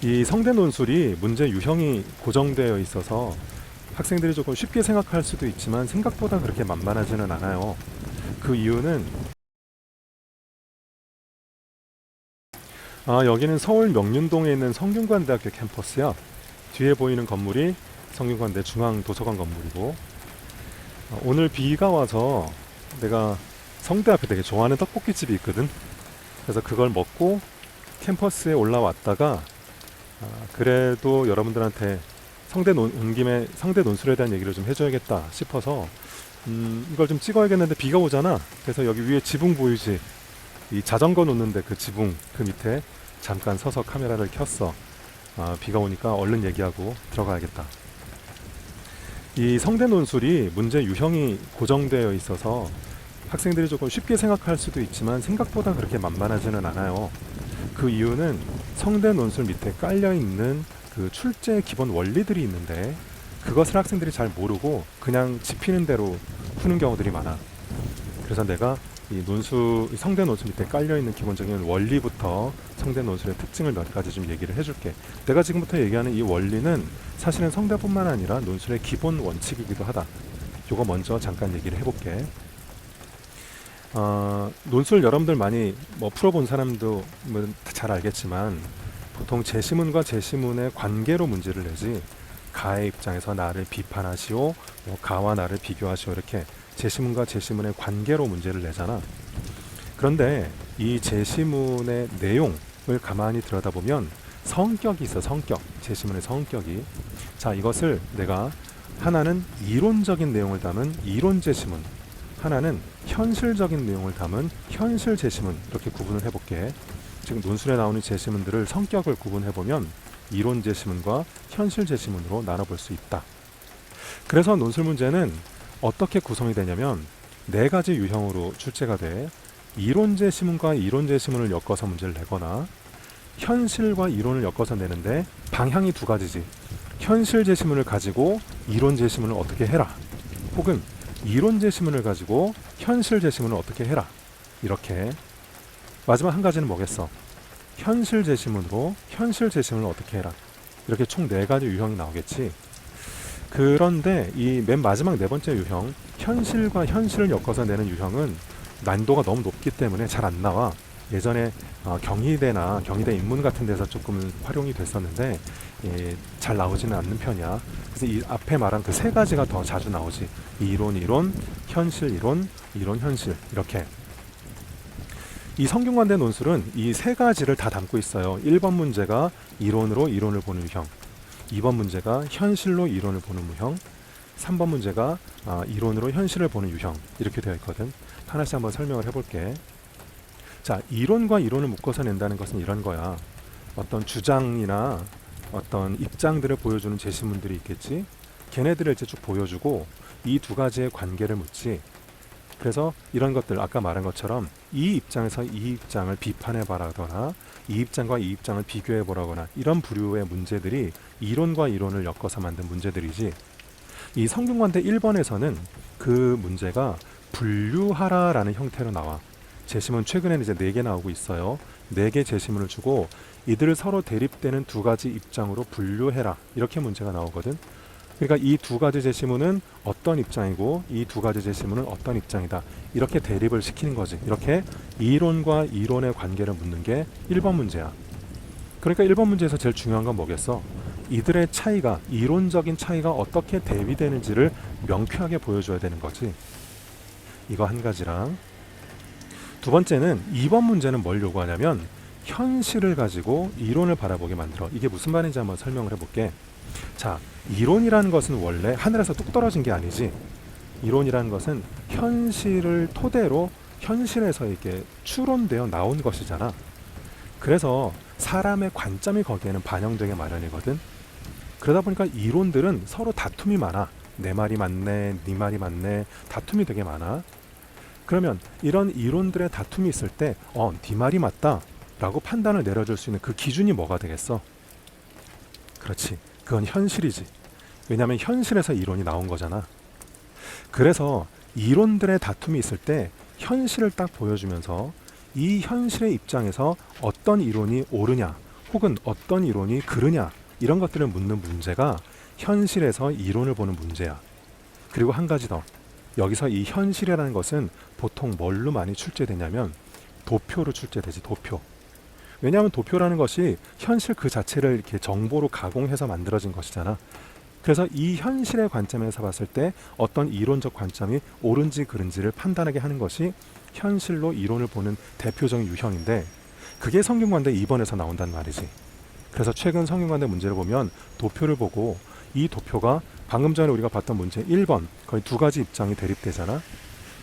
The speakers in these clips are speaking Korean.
이 성대 논술이 문제 유형이 고정되어 있어서 학생들이 조금 쉽게 생각할 수도 있지만 생각보다 그렇게 만만하지는 않아요. 그 이유는 여기는 서울 명륜동에 있는 성균관대학교 캠퍼스야. 뒤에 보이는 건물이 성균관대 중앙도서관 건물이고, 오늘 비가 와서 내가 성대 앞에 되게 좋아하는 떡볶이집이 있거든. 그래서 그걸 먹고 캠퍼스에 올라왔다가 그래도 여러분들한테 온 김에 성대 논술에 대한 얘기를 좀 해줘야겠다 싶어서 이걸 좀 찍어야겠는데 비가 오잖아. 그래서 여기 위에 지붕 보이지? 이 자전거 놓는데 그 지붕 그 밑에 잠깐 서서 카메라를 켰어. 비가 오니까 얼른 얘기하고 들어가야겠다. 이 성대 논술이 문제 유형이 고정되어 있어서 학생들이 조금 쉽게 생각할 수도 있지만 생각보다 그렇게 만만하지는 않아요. 그 이유는 성대 논술 밑에 깔려있는 그 출제 기본 원리들이 있는데 그것을 학생들이 잘 모르고 그냥 짚히는 대로 푸는 경우들이 많아. 그래서 내가 이 성대 논술 밑에 깔려있는 기본적인 원리부터 성대 논술의 특징을 몇 가지 좀 얘기를 해줄게. 내가 지금부터 얘기하는 이 원리는 사실은 성대뿐만 아니라 논술의 기본 원칙이기도 하다. 요거 먼저 잠깐 얘기를 해볼게. 논술 여러분들 많이 풀어본 사람도 잘 알겠지만 보통 제시문과 제시문의 관계로 문제를 내지, 가의 입장에서 나를 비판하시오, 가와 나를 비교하시오, 이렇게 제시문과 제시문의 관계로 문제를 내잖아. 그런데 이 제시문의 내용을 가만히 들여다보면 성격이 있어. 성격, 제시문의 성격이. 자, 이것을 내가 하나는 이론적인 내용을 담은 이론 제시문, 하나는 현실적인 내용을 담은 현실 제시문, 이렇게 구분을 해볼게. 지금 논술에 나오는 제시문들을 성격을 구분해보면 이론 제시문과 현실 제시문으로 나눠볼 수 있다. 그래서 논술 문제는 어떻게 구성이 되냐면 네 가지 유형으로 출제가 돼. 이론 제시문과 이론 제시문을 엮어서 문제를 내거나, 현실과 이론을 엮어서 내는데 방향이 두 가지지. 현실 제시문을 가지고 이론 제시문을 어떻게 해라, 혹은 이론 제시문을 가지고 현실 제시문을 어떻게 해라, 이렇게. 마지막 한 가지는 뭐겠어? 현실 제시문으로 현실 제시문을 어떻게 해라, 이렇게 총 네 가지 유형이 나오겠지. 그런데 이 맨 마지막 네 번째 유형, 현실과 현실을 엮어서 내는 유형은 난이도가 너무 높기 때문에 잘 안 나와. 예전에 경희대나 경희대 인문 같은 데서 조금 활용이 됐었는데 잘 나오지는 않는 편이야. 그래서 이 앞에 말한 그 세 가지가 더 자주 나오지. 이론, 현실 이론, 이론 현실, 이렇게. 이 성균관대 논술은 이 세 가지를 다 담고 있어요. 1번 문제가 이론으로 이론을 보는 유형, 2번 문제가 현실로 이론을 보는 유형, 3번 문제가 이론으로 현실을 보는 유형, 이렇게 되어 있거든. 하나씩 한번 설명을 해볼게. 자, 이론과 이론을 묶어서 낸다는 것은 이런 거야. 어떤 주장이나 어떤 입장들을 보여주는 제시문들이 있겠지. 걔네들을 이제 쭉 보여주고 이 두 가지의 관계를 묻지. 그래서 이런 것들, 아까 말한 것처럼 이 입장에서 이 입장을 비판해 보라거나 이 입장과 이 입장을 비교해 보라거나, 이런 부류의 문제들이 이론과 이론을 엮어서 만든 문제들이지. 이 성균관대 1번에서는 그 문제가 분류하라라는 형태로 나와. 제시문 최근에는 이제 4개 나오고 있어요. 4개 제시문을 주고 이들을 서로 대립되는 두 가지 입장으로 분류해라, 이렇게 문제가 나오거든. 그러니까 이 두 가지 제시문은 어떤 입장이고 이 두 가지 제시문은 어떤 입장이다, 이렇게 대립을 시키는 거지. 이렇게 이론과 이론의 관계를 묻는 게 1번 문제야. 그러니까 1번 문제에서 제일 중요한 건 뭐겠어? 이들의 차이가, 이론적인 차이가 어떻게 대비되는지를 명쾌하게 보여줘야 되는 거지. 이거 한 가지랑, 두 번째는 2번 문제는 뭘 요구하냐면 현실을 가지고 이론을 바라보게 만들어. 이게 무슨 말인지 한번 설명을 해볼게. 자, 이론이라는 것은 원래 하늘에서 뚝 떨어진 게 아니지. 이론이라는 것은 현실을 토대로 현실에서 이렇게 추론되어 나온 것이잖아. 그래서 사람의 관점이 거기에는 반영되게 마련이거든. 그러다 보니까 이론들은 서로 다툼이 많아. 내 말이 맞네, 네 말이 맞네, 다툼이 되게 많아. 그러면 이런 이론들의 다툼이 있을 때 네 말이 맞다 라고 판단을 내려줄 수 있는 그 기준이 뭐가 되겠어? 그렇지, 그건 현실이지. 왜냐하면 현실에서 이론이 나온 거잖아. 그래서 이론들의 다툼이 있을 때 현실을 딱 보여주면서 이 현실의 입장에서 어떤 이론이 옳으냐 혹은 어떤 이론이 그르냐 이런 것들을 묻는 문제가 현실에서 이론을 보는 문제야. 그리고 한 가지 더. 여기서 이 현실이라는 것은 보통 뭘로 많이 출제되냐면 도표로 출제되지, 도표. 왜냐하면 도표라는 것이 현실 그 자체를 이렇게 정보로 가공해서 만들어진 것이잖아. 그래서 이 현실의 관점에서 봤을 때 어떤 이론적 관점이 옳은지 그른지를 판단하게 하는 것이 현실로 이론을 보는 대표적인 유형인데, 그게 성균관대 2번에서 나온단 말이지. 그래서 최근 성균관대 문제를 보면 도표를 보고 이 도표가 방금 전에 우리가 봤던 문제 1번 거의 두 가지 입장이 대립되잖아.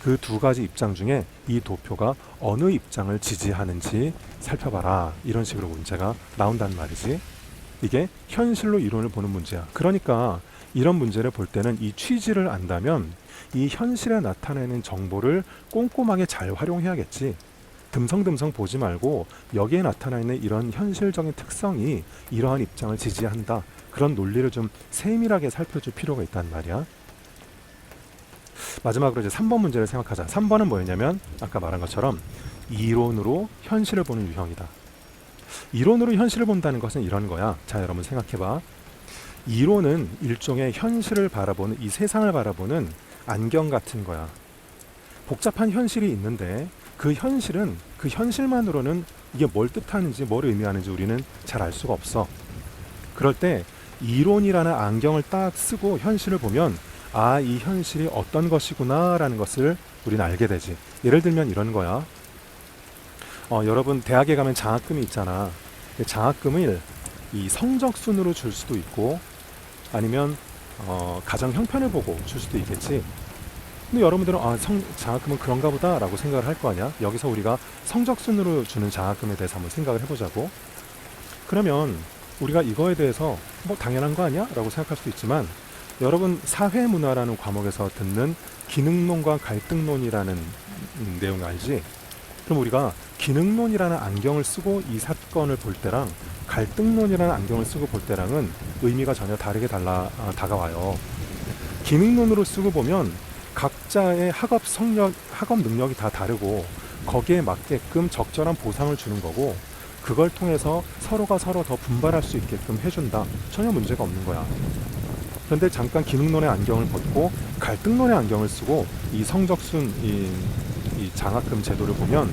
그 두 가지 입장 중에 이 도표가 어느 입장을 지지하는지 살펴봐라, 이런 식으로 문제가 나온단 말이지. 이게 현실로 이론을 보는 문제야. 그러니까 이런 문제를 볼 때는 이 취지를 안다면 이 현실에 나타내는 정보를 꼼꼼하게 잘 활용해야겠지. 듬성듬성 보지 말고 여기에 나타나 있는 이런 현실적인 특성이 이러한 입장을 지지한다, 그런 논리를 좀 세밀하게 살펴줄 필요가 있단 말이야. 마지막으로 이제 3번 문제를 생각하자. 3번은 뭐였냐면 아까 말한 것처럼 이론으로 현실을 보는 유형이다. 이론으로 현실을 본다는 것은 이런 거야. 자, 여러분 생각해봐. 이론은 일종의 현실을 바라보는, 이 세상을 바라보는 안경 같은 거야. 복잡한 현실이 있는데 그 현실은 그 현실만으로는 이게 뭘 뜻하는지 뭘 의미하는지 우리는 잘 알 수가 없어. 그럴 때 이론이라는 안경을 딱 쓰고 현실을 보면 아, 이 현실이 어떤 것이구나 라는 것을 우리는 알게 되지. 예를 들면 이런 거야. 여러분 대학에 가면 장학금이 있잖아. 장학금을 이 성적순으로 줄 수도 있고 아니면 가정 형편을 보고 줄 수도 있겠지. 근데 여러분들은 장학금은 그런가 보다 라고 생각을 할 거 아니야. 여기서 우리가 성적순으로 주는 장학금에 대해서 한번 생각을 해보자고. 그러면 우리가 이거에 대해서 뭐 당연한 거 아니야? 라고 생각할 수도 있지만, 여러분 사회문화라는 과목에서 듣는 기능론과 갈등론이라는 내용 알지? 그럼 우리가 기능론이라는 안경을 쓰고 이 사건을 볼 때랑 갈등론이라는 안경을 쓰고 볼 때랑은 의미가 전혀 다르게 다가와요. 기능론으로 쓰고 보면 각자의 학업 능력이 다 다르고 거기에 맞게끔 적절한 보상을 주는 거고, 그걸 통해서 서로가 서로 더 분발할 수 있게끔 해준다. 전혀 문제가 없는 거야. 그런데 잠깐 기능론의 안경을 벗고 갈등론의 안경을 쓰고 이 성적순, 이 장학금 제도를 보면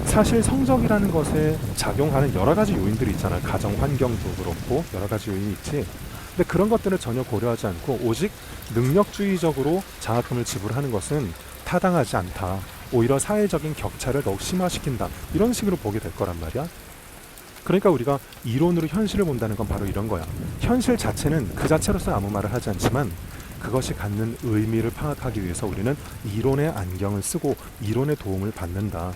사실 성적이라는 것에 작용하는 여러 가지 요인들이 있잖아요. 가정 환경도 그렇고 여러 가지 요인이 있지. 근데 그런 것들을 전혀 고려하지 않고 오직 능력주의적으로 장학금을 지불하는 것은 타당하지 않다. 오히려 사회적인 격차를 더욱 심화시킨다. 이런 식으로 보게 될 거란 말이야. 그러니까 우리가 이론으로 현실을 본다는 건 바로 이런 거야. 현실 자체는 그 자체로서 아무 말을 하지 않지만 그것이 갖는 의미를 파악하기 위해서 우리는 이론의 안경을 쓰고 이론의 도움을 받는다.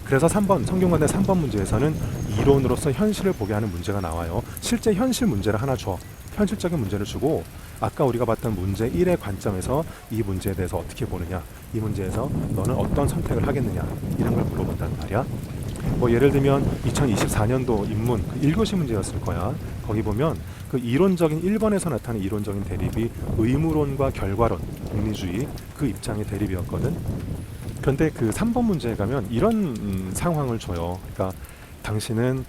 그래서 3번, 성균관대 3번 문제에서는 이론으로서 현실을 보게 하는 문제가 나와요. 실제 현실 문제를 하나 줘. 현실적인 문제를 주고 아까 우리가 봤던 문제 1의 관점에서 이 문제에 대해서 어떻게 보느냐, 이 문제에서 너는 어떤 선택을 하겠느냐, 이런 걸 물어본단 말이야. 뭐 예를 들면 2024년도 인문 1교시 문제였을 거야. 거기 보면 그 이론적인 1번에서 나타나는 이론적인 대립이 의무론과 결과론, 공리주의 그 입장의 대립이었거든. 그런데 그 3번 문제에 가면 이런 상황을 줘요. 그러니까 당신은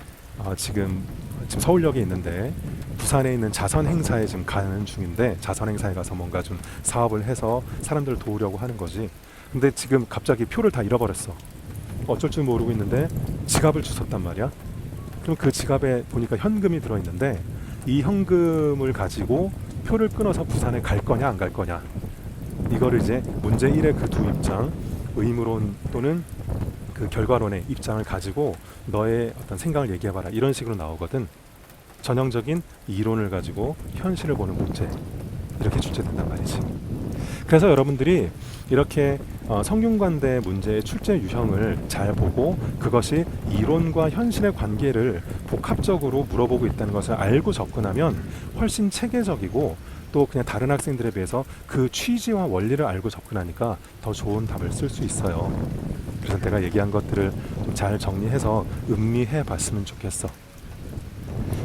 지금 서울역에 있는데 부산에 있는 자선 행사에 지금 가는 중인데, 자선 행사에 가서 뭔가 좀 사업을 해서 사람들을 도우려고 하는 거지. 근데 지금 갑자기 표를 다 잃어버렸어. 어쩔 줄 모르고 있는데 지갑을 주웠단 말이야. 그럼 그 지갑에 보니까 현금이 들어있는데 이 현금을 가지고 표를 끊어서 부산에 갈 거냐 안 갈 거냐, 이거를 이제 문제 1의 그 두 입장, 의무론 또는 그 결과론의 입장을 가지고 너의 어떤 생각을 얘기해봐라, 이런 식으로 나오거든. 전형적인 이론을 가지고 현실을 보는 문제, 이렇게 출제된단 말이지. 그래서 여러분들이 이렇게 성균관대 문제의 출제 유형을 잘 보고 그것이 이론과 현실의 관계를 복합적으로 물어보고 있다는 것을 알고 접근하면 훨씬 체계적이고, 또 그냥 다른 학생들에 비해서 그 취지와 원리를 알고 접근하니까 더 좋은 답을 쓸 수 있어요. 그래서 내가 얘기한 것들을 좀 잘 정리해서 음미해 봤으면 좋겠어.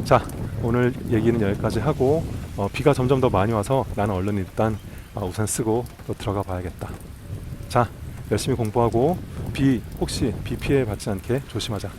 자, 오늘 얘기는 여기까지 하고 비가 점점 더 많이 와서 나는 얼른 일단 우산 쓰고 또 들어가 봐야겠다. 자, 열심히 공부하고 혹시 비 피해 받지 않게 조심하자.